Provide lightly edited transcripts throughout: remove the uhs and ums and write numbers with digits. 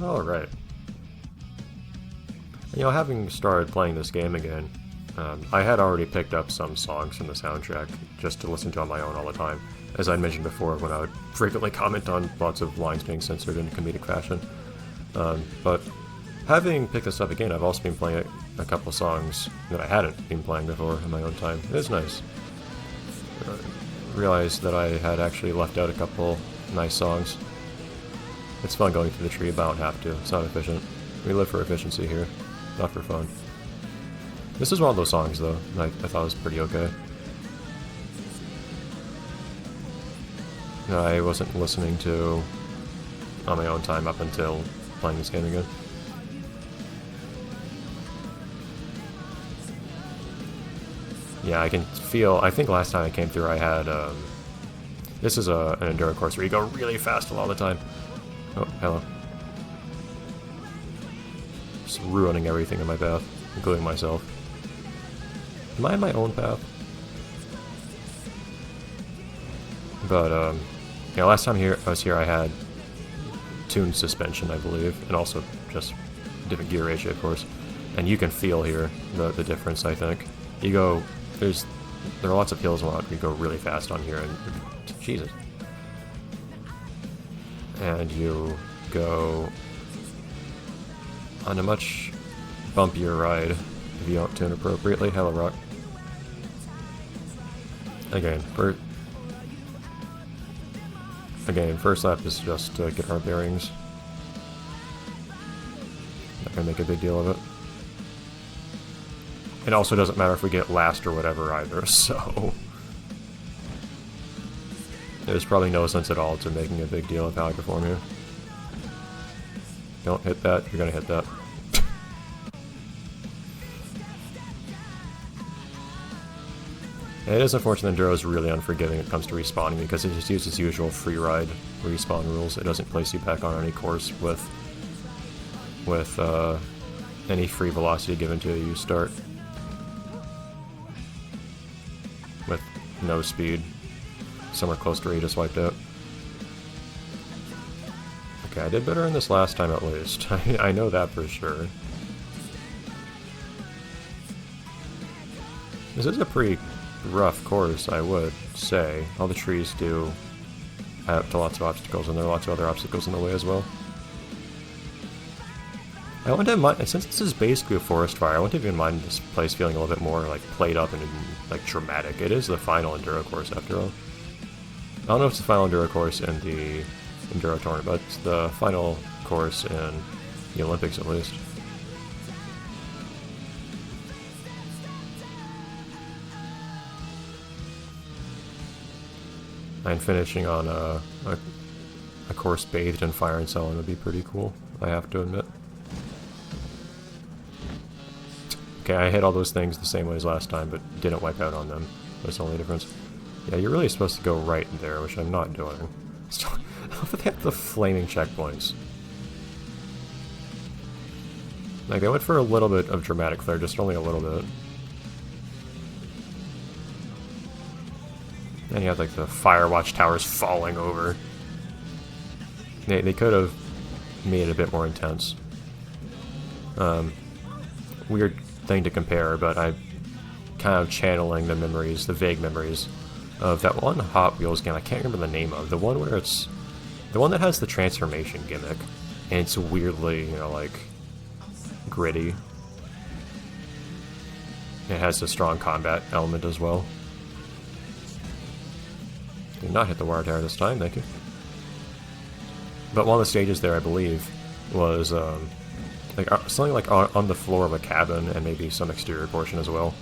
Alright. You know, having started playing this game again, I had already picked up some songs from the soundtrack just to listen to on my own all the time. As I mentioned before, when I would frequently comment on lots of lines being censored in comedic fashion. But having picked this up again, I've also been playing a couple of songs that I hadn't been playing before in my own time. It is nice. Realized that I had actually left out a couple nice songs. It's fun going through the tree, but I don't have to. It's not efficient. We live for efficiency here, not for fun. This is one of those songs, though, I thought was pretty okay. I wasn't listening to on my own time up until playing this game again. Yeah, I can feel, I think last time I came through I had, this is an enduro course where you go really fast a lot of the time. Oh, hello. Just ruining everything in my path, including myself. Am I in my own path? But, you know, last time I was here I had tuned suspension, I believe, and also just different gear ratio, of course. And you can feel here the difference, I think. You go, there are lots of hills and whatnot, you go really fast on here, and Jesus. And you go on a much bumpier ride if you don't tune appropriately. Hello, Rock. Again, first lap is just to get our bearings. Not gonna make a big deal of it. It also doesn't matter if we get last or whatever either, so... There's probably no sense at all to making a big deal of how I perform here. Don't hit that, you're gonna hit that. And it is unfortunate that Enduro is really unforgiving when it comes to respawning because it just uses usual free ride respawn rules. It doesn't place you back on any course with any free velocity given to you start. With no speed. Somewhere close to where you just wiped out. Okay, I did better than this last time at least. I know that for sure. This is a pretty rough course, I would say. All the trees do add up to lots of obstacles, and there are lots of other obstacles in the way as well. I wouldn't mind, since this is basically a forest fire, I wouldn't even mind this place feeling a little bit more like played up and like dramatic. It is the final enduro course after all. I don't know if it's the final enduro course in the enduro tournament, but it's the final course in the Olympics at least. And finishing on a course bathed in fire and so on would be pretty cool, I have to admit. Okay, I hit all those things the same way as last time, but didn't wipe out on them. That's the only difference. Yeah, you're really supposed to go right there, which I'm not doing. Still, I love that they have the flaming checkpoints. Like, they went for a little bit of dramatic flair, just only a little bit. And you have, like, the fire watchtowers falling over. They could have made it a bit more intense. Weird thing to compare, but I'm kind of channeling the memories, the vague memories, of that one Hot Wheels game I can't remember the name of. The one where it's... The one that has the transformation gimmick. And it's weirdly, you know, like... gritty. It has a strong combat element as well. Did not hit the wire tower this time, thank you. But one of the stages there, I believe, was like something like on the floor of a cabin and maybe some exterior portion as well.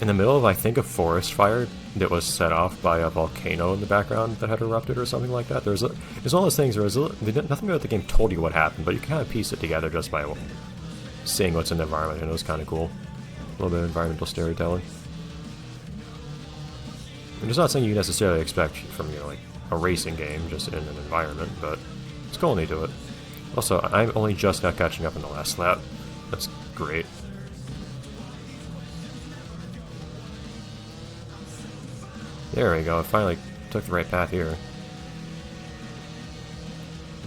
In the middle of, I think, a forest fire that was set off by a volcano in the background that had erupted or something like that. It's one of those things where nothing about the game told you what happened, but you can kind of piece it together just by seeing what's in the environment, and it was kind of cool. A little bit of environmental storytelling. And it's not something you necessarily expect from, you know, like a racing game, just in an environment, but it's cool and they do it. Also, I'm only just now catching up in the last lap. That's great. There we go, I finally took the right path here.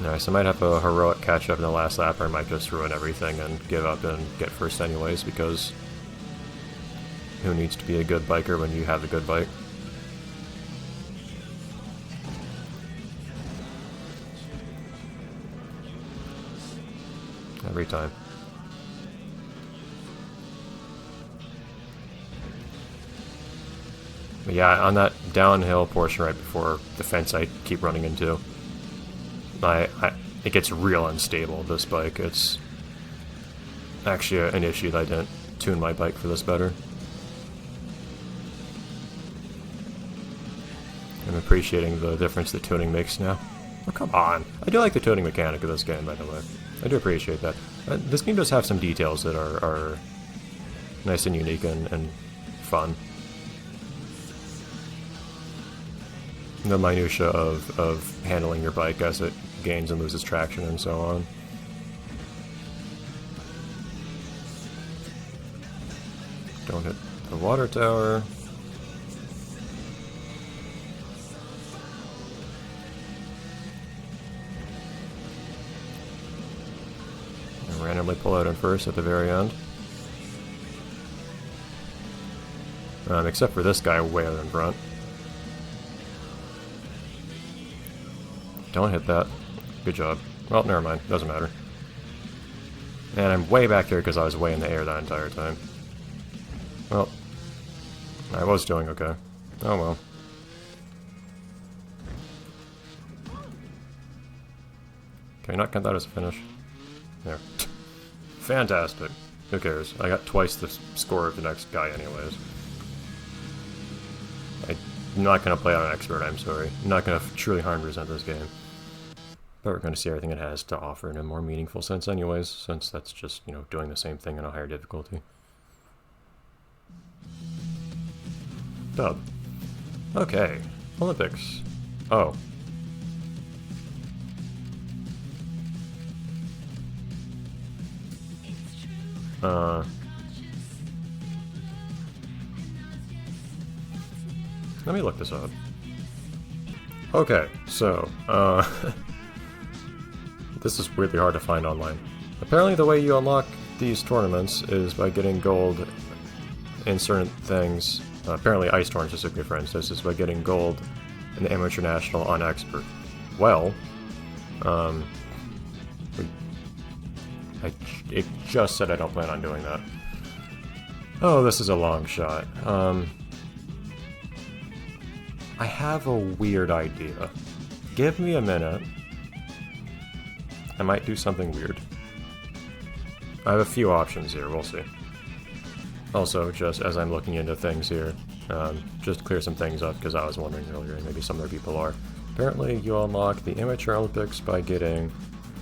Alright, so I might have a heroic catch up in the last lap, or I might just ruin everything and give up and get first anyways, because who needs to be a good biker when you have a good bike? Every time. But yeah, on that downhill portion right before the fence I keep running into, it gets real unstable, this bike. It's actually an issue that I didn't tune my bike for this better. I'm appreciating the difference that tuning makes now. Oh, come on. I do like the tuning mechanic of this game, by the way. I do appreciate that. This game does have some details that are nice and unique and fun. The minutia of handling your bike as it gains and loses traction and so on. Don't hit the water tower. And randomly pull out in first at the very end. Except for this guy way out in front. Don't hit that. Good job. Well, never mind. Doesn't matter. And I'm way back here because I was way in the air that entire time. Well, I was doing okay. Oh well. Can I not count that as a finish? There. Fantastic. Who cares? I got twice the score of the next guy anyways. I'm not going to play out an expert, I'm sorry. I'm not going to truly 100% this game. But we're going to see everything it has to offer in a more meaningful sense anyways, since that's just, you know, doing the same thing in a higher difficulty. Dub. Okay. Olympics. Oh. Let me look this up. Okay, so, this is weirdly hard to find online. Apparently the way you unlock these tournaments is by getting gold in certain things. Apparently Ice Torn specifically, for instance, is by getting gold in the Amateur National on Expert. Well, it just said I don't plan on doing that. Oh, this is a long shot. I have a weird idea. Give me a minute. I might do something weird. I have a few options here, we'll see. Also, just as I'm looking into things here, just to clear some things up, because I was wondering earlier, and maybe some other people are. Apparently, you unlock the Amateur Olympics by getting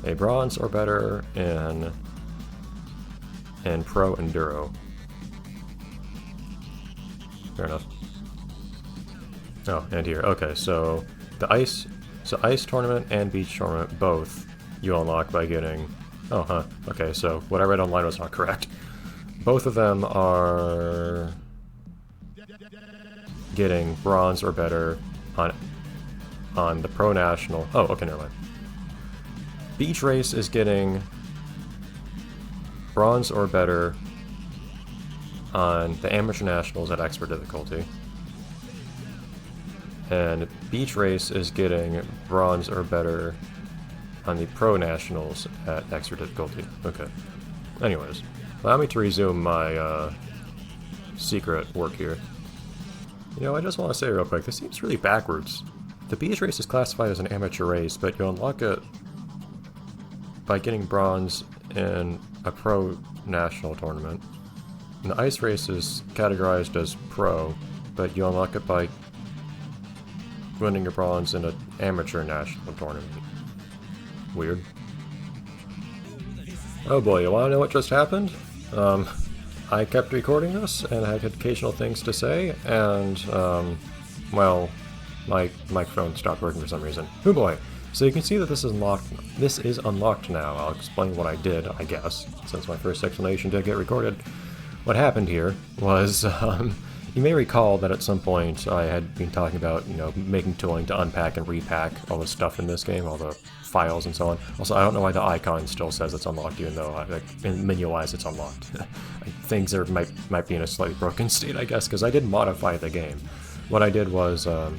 a bronze or better in Pro Enduro. Fair enough. Oh, and here. Okay, so the ice tournament and beach tournament both you unlock by getting. Oh, huh. Okay, so what I read online was not correct. Both of them are getting bronze or better on the Pro National. Oh, okay, never mind. Beach race is getting bronze or better on the Amateur Nationals at expert difficulty. And beach race is getting bronze or better on the Pro Nationals at extra difficulty. Okay. Anyways, allow me to resume my secret work here. You know, I just want to say real quick, this seems really backwards. The beach race is classified as an amateur race, but you unlock it by getting bronze in a Pro National tournament. And the ice race is categorized as Pro, but you unlock it by winning a bronze in an amateur national tournament. Weird. Oh boy, you want to know what just happened? I kept recording this, and I had occasional things to say, and, well, my microphone stopped working for some reason. Oh boy. So you can see that this is unlocked. This is unlocked now. I'll explain what I did, I guess, since my first explanation did get recorded. What happened here was, you may recall that at some point I had been talking about, making tooling to unpack and repack all the stuff in this game, all the files and so on. Also, I don't know why the icon still says it's unlocked, even though in menu-wise it's unlocked. Things might be in a slightly broken state, I guess, because I did modify the game. What I did was, I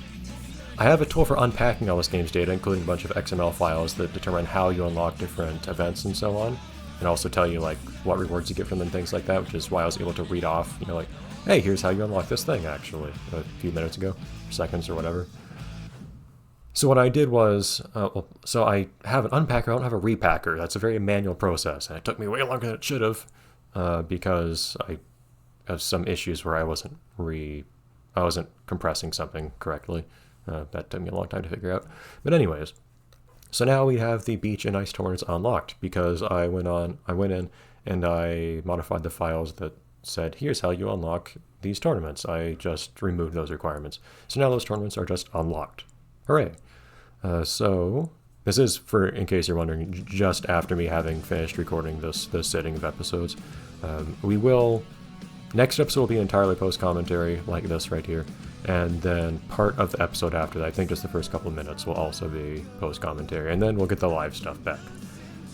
have a tool for unpacking all this game's data, including a bunch of XML files that determine how you unlock different events and so on, and also tell you like what rewards you get from them and things like that, which is why I was able to read off, like, hey, here's how you unlock this thing, actually, a few minutes ago, seconds or whatever. So what I did was, so I have an unpacker, I don't have a repacker. That's a very manual process, and it took me way longer than it should have, because I have some issues where I wasn't compressing something correctly. That took me a long time to figure out. But anyways, so now we have the beach and ice tournaments unlocked, because I went in and I modified the files that said, here's how you unlock these tournaments. I just removed those requirements. So now those tournaments are just unlocked. Hooray. So this is, in case you're wondering, just after me having finished recording this setting of episodes. Next episode will be entirely post-commentary, like this right here. And then part of the episode after that, I think just the first couple of minutes, will also be post-commentary. And then we'll get the live stuff back.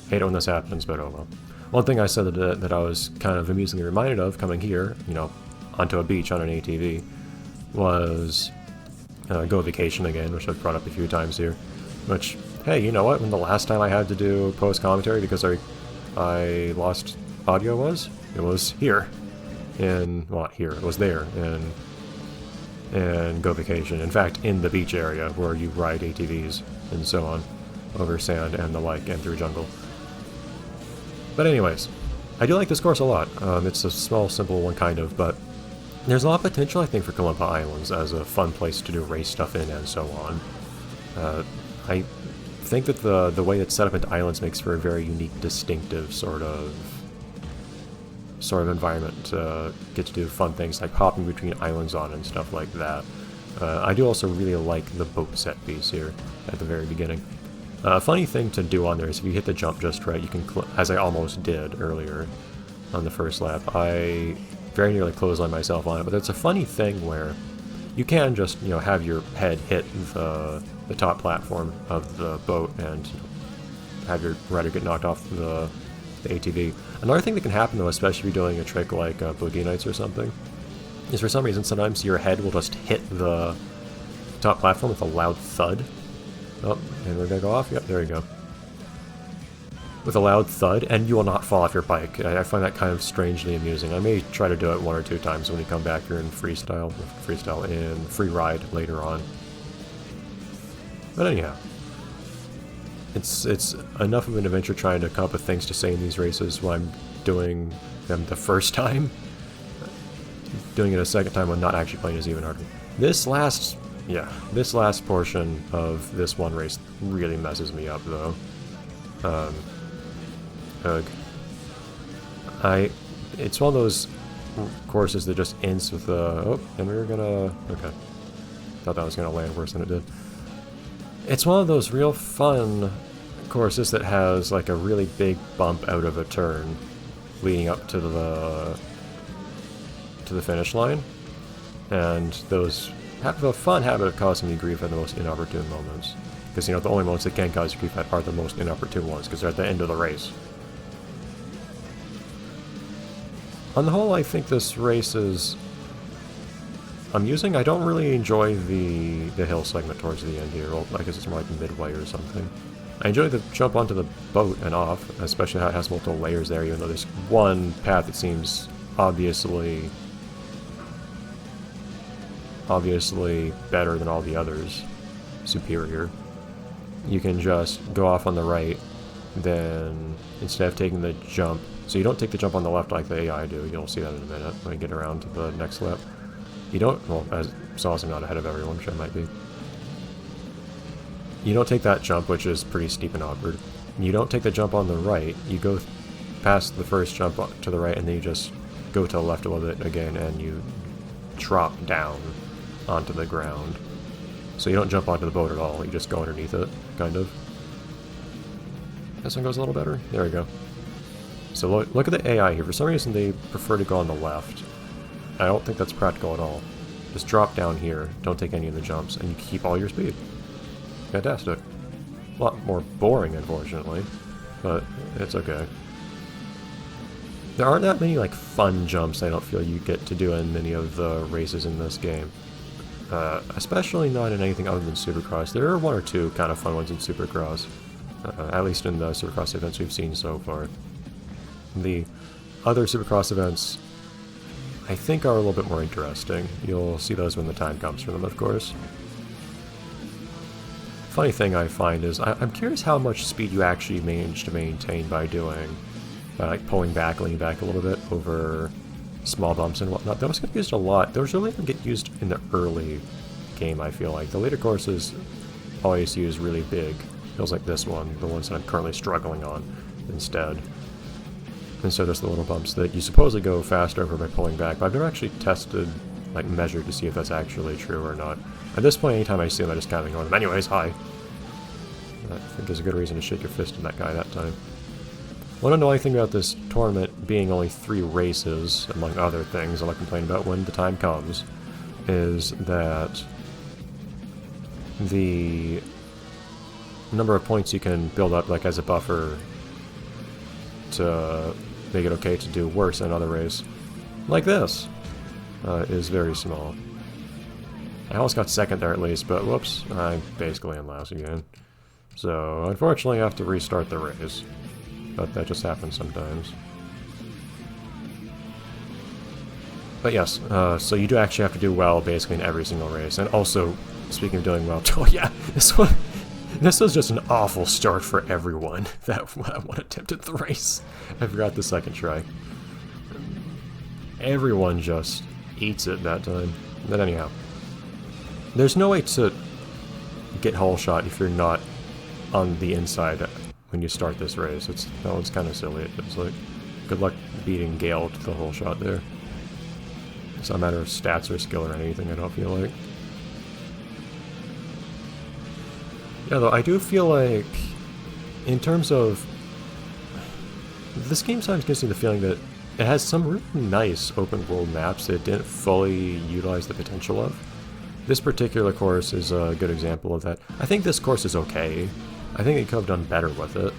Hate it when this happens, but oh well. One thing I said that I was kind of amusingly reminded of coming here, onto a beach on an ATV, was Go Vacation again, which I've brought up a few times here. Which, hey, you know what? When the last time I had to do post-commentary because I lost audio it was here. It was there in Go Vacation. In fact, in the beach area where you ride ATVs and so on, over sand and the like, and through jungle. But anyways, I do like this course a lot. It's a small, simple one, kind of, but there's a lot of potential, I think, for Kalimpa Islands as a fun place to do race stuff in and so on. I think that the way it's set up into islands makes for a very unique, distinctive sort of environment to get to do fun things like hopping between islands on and stuff like that. I do also really like the boat set piece here at the very beginning. A funny thing to do on there is if you hit the jump just right, you can, as I almost did earlier on the first lap, I very nearly clotheslined myself on it, but it's a funny thing where you can just, have your head hit the top platform of the boat and have your rider get knocked off the ATV. Another thing that can happen, though, especially if you're doing a trick like Boogie Nights or something, is for some reason sometimes your head will just hit the top platform with a loud thud. Oh, and we're gonna go off? Yep, there you go. With a loud thud, and you will not fall off your bike. I find that kind of strangely amusing. I may try to do it 1 or 2 times when we come back here in free ride later on. But anyhow, it's enough of an adventure trying to come up with things to say in these races while I'm doing them the first time. Doing it a second time when not actually playing is even harder. This last portion of this one race really messes me up, though. It's one of those courses that just ends with and we were gonna, okay. Thought that was gonna land worse than it did. It's one of those real fun courses that has like a really big bump out of a turn leading up to the finish line, and those have a fun habit of causing me grief at the most inopportune moments. Because, the only moments that can cause you grief are the most inopportune ones, because they're at the end of the race. On the whole, I think this race is amusing. I don't really enjoy the hill segment towards the end here. Well, I guess it's more like midway or something. I enjoy the jump onto the boat and off, especially how it has multiple layers there, even though there's one path that seems obviously better than all the others. Superior. You can just go off on the right, then instead of taking the jump, so you don't take the jump on the left like the AI do, you'll see that in a minute when we get around to the next lap. You don't, well, as long as I'm not ahead of everyone, which I might be. You don't take that jump, which is pretty steep and awkward. You don't take the jump on the right, you go past the first jump to the right, and then you just go to the left a little bit again, and you drop down onto the ground. So you don't jump onto the boat at all, you just go underneath it, kind of. This one goes a little better. There we go. So look at the AI here. For some reason they prefer to go on the left. I don't think that's practical at all. Just drop down here, don't take any of the jumps, and you keep all your speed. Fantastic. A lot more boring, unfortunately, but it's okay. There aren't that many like fun jumps I don't feel you get to do in many of the races in this game. Especially not in anything other than Supercross. There are one or two kind of fun ones in Supercross, at least in the Supercross events we've seen so far. The other Supercross events, I think, are a little bit more interesting. You'll see those when the time comes for them, of course. Funny thing I find is, I'm curious how much speed you actually manage to maintain by like pulling back, leaning back a little bit over small bumps and whatnot. Those get used a lot. Those really don't get used in the early game, I feel like. The later courses always use really big hills like this one, the ones that I'm currently struggling on instead. And so there's the little bumps that you supposedly go faster over by pulling back, but I've never actually tested, like measured to see if that's actually true or not. At this point, anytime I see them, I just kind of ignore them. Anyways, hi. I think there's a good reason to shake your fist at that guy that time. One annoying thing about this tournament being only 3 races, among other things I'll complain about when the time comes, is that the number of points you can build up like as a buffer to make it okay to do worse in another race, like this, is very small. I almost got second there at least, but whoops, I'm basically in last again. So unfortunately I have to restart the race. But that just happens sometimes. But yes, so you do actually have to do well basically in every single race. And also, speaking of doing well, oh yeah, this was just an awful start for everyone that one attempted the race. I forgot the second try. Everyone just eats it that time. But anyhow, there's no way to get hole shot if you're not on the inside when you start this race. That one's kind of silly, it feels like. Good luck beating Gale to the whole shot there. It's not a matter of stats or skill or anything, I don't feel like. Yeah, though, I do feel like, in terms of... This game sometimes gives me the feeling that it has some really nice open world maps that it didn't fully utilize the potential of. This particular course is a good example of that. I think this course is okay. I think they could have done better with it.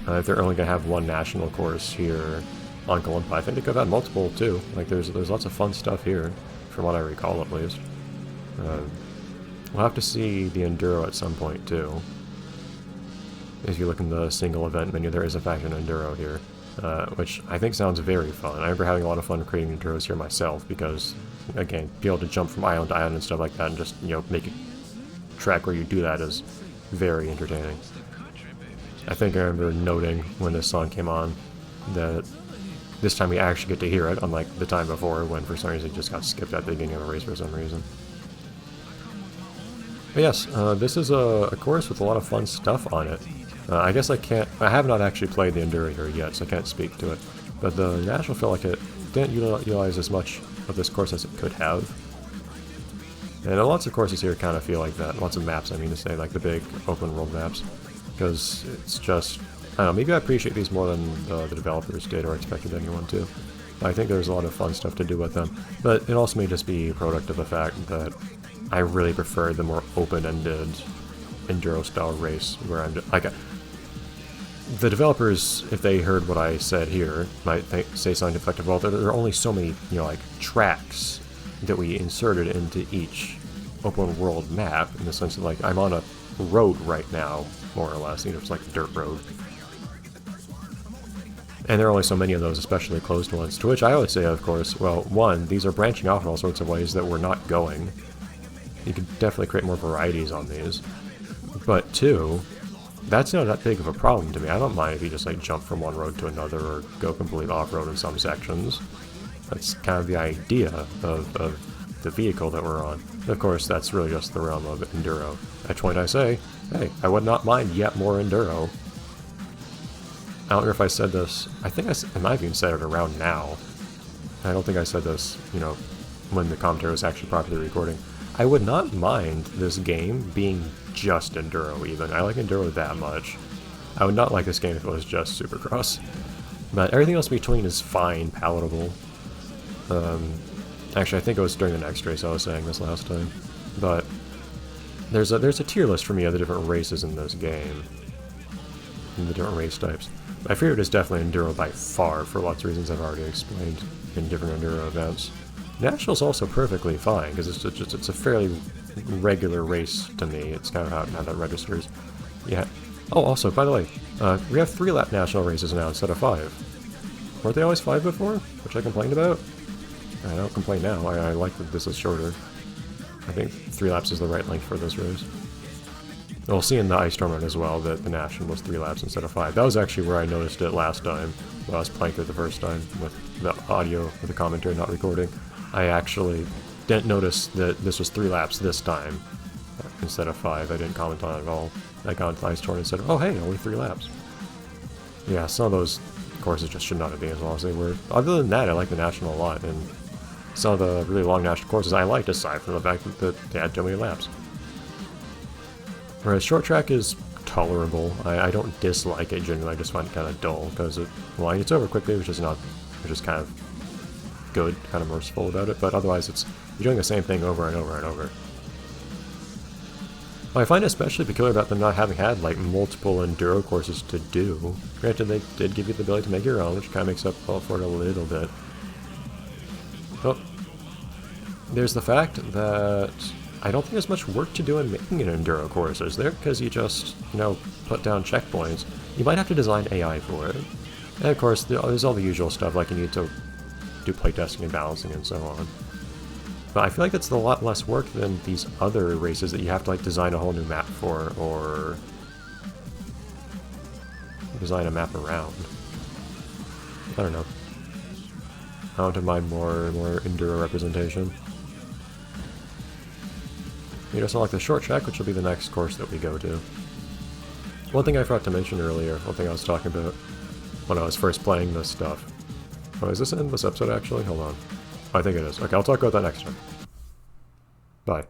If they're only going to have one national course here on Columba, I think they could have had multiple too. Like there's lots of fun stuff here, from what I recall at least. We'll have to see the Enduro at some point too. If you look in the single event menu, there is in fact an Enduro here, which I think sounds very fun. I remember having a lot of fun creating Enduros here myself because, again, be able to jump from island to island and stuff like that and just, make a track where you do that is very entertaining. I think I remember noting when this song came on that this time we actually get to hear it, unlike the time before when for some reason it just got skipped at the beginning of the race for some reason. But yes, this is a course with a lot of fun stuff on it. I guess I have not actually played the Enduro here yet, so I can't speak to it. But the National felt like it didn't utilize as much of this course as it could have. And lots of courses here kind of feel like that. Lots of maps, I mean to say, like the big open world maps. Because it's just, I don't know, maybe I appreciate these more than the developers did or expected anyone to. I think there's a lot of fun stuff to do with them. But it also may just be a product of the fact that I really prefer the more open-ended Enduro-style race where I'm like, the developers, if they heard what I said here, might say something effective. Well, there are only so many, like tracks that we inserted into each open world map, in the sense that, like, I'm on a road right now, more or less, it's like a dirt road. And there are only so many of those, especially closed ones, to which I would say, of course, well, one, these are branching off in all sorts of ways that we're not going. You could definitely create more varieties on these. But two, that's not that big of a problem to me. I don't mind if you just, like, jump from one road to another or go completely off-road in some sections. That's kind of the idea of the vehicle that we're on. Of course, that's really just the realm of Enduro. At point I say, hey, I would not mind yet more Enduro. I don't know if I said this, I think I might have even said it around now. I don't think I said this, when the commentary was actually properly recording. I would not mind this game being just Enduro even. I like Enduro that much. I would not like this game if it was just Supercross. But everything else between is fine, palatable. Actually, I think it was during the next race I was saying this last time. But there's a tier list for me of the different races in this game. And the different race types. My favorite is definitely Enduro by far, for lots of reasons I've already explained in different Enduro events. National's also perfectly fine, because it's a fairly regular race to me. It's kind of how that registers. Yeah. Oh, also, by the way, we have 3-lap National races now instead of 5. Weren't they always 5 before? Which I complained about? I don't complain now. I like that this is shorter. I think 3 laps is the right length for this race. We'll see in the Ice Storm run as well that the National was 3 laps instead of 5. That was actually where I noticed it last time, when I was playing through the first time, with the audio, with the commentary not recording. I actually didn't notice that this was 3 laps this time, instead of 5. I didn't comment on it at all. I got into the Ice Storm and said, oh hey, only 3 laps. Yeah, some of those courses just should not have been as long as they were. Other than that, I like the National a lot, and some of the really long National courses I liked, aside from the fact that they had too many laps. Whereas short track is tolerable. I don't dislike it generally, I just find it kind of dull, because it gets over quickly, which is kind of good, kind of merciful about it, but otherwise you're doing the same thing over and over and over. What I find especially peculiar about them not having had, like, multiple Enduro courses to do, granted they did give you the ability to make your own, which kind of makes up for it a little bit. Well, there's the fact that I don't think there's much work to do in making an Enduro course, is there? Because you just, put down checkpoints. You might have to design AI for it. And of course, there's all the usual stuff, like you need to do playtesting and balancing and so on. But I feel like that's a lot less work than these other races that you have to, like, design a whole new map for, or design a map around. I don't know. I want to mind more Enduro representation. You just select the short track, which will be the next course that we go to. One thing I forgot to mention earlier, one thing I was talking about when I was first playing this stuff. Oh, is this in this episode actually? Hold on. I think it is. Okay, I'll talk about that next time. Bye.